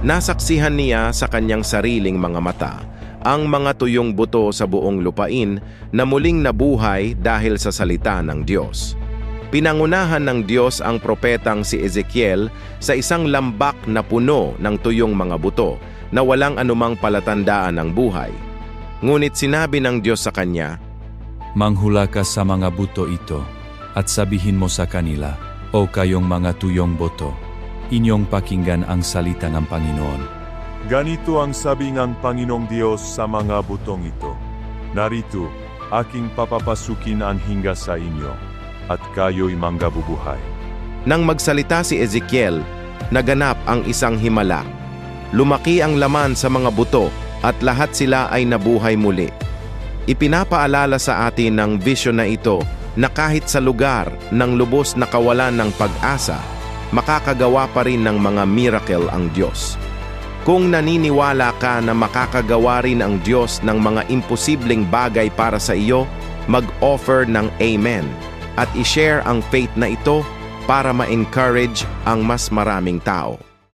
Nasaksihan niya sa kanyang sariling mga mata ang mga tuyong buto sa buong lupain na muling nabuhay dahil sa salita ng Diyos. Pinangunahan ng Diyos ang propetang si Ezekiel sa isang lambak na puno ng tuyong mga buto na walang anumang palatandaan ng buhay. Ngunit sinabi ng Diyos sa kanya, Manghula ka sa mga buto ito at sabihin mo sa kanila, O kayong mga tuyong buto, inyong pakinggan ang salita ng Panginoon. Ganito ang sabi ng Panginoong Diyos sa mga butong ito. Narito, aking papapasukin ang hinga sa inyo, at kayo'y manggabubuhay. Nang magsalita si Ezekiel, naganap ang isang himala. Lumaki ang laman sa mga buto at lahat sila ay nabuhay muli. Ipinapaalala sa atin ng vision na ito na kahit sa lugar ng lubos na kawalan ng pag-asa, makakagawa pa rin ng mga miracle ang Diyos. Kung naniniwala ka na makakagawa rin ang Diyos ng mga imposibleng bagay para sa iyo, mag-offer ng Amen at i-share ang faith na ito para ma-encourage ang mas maraming tao.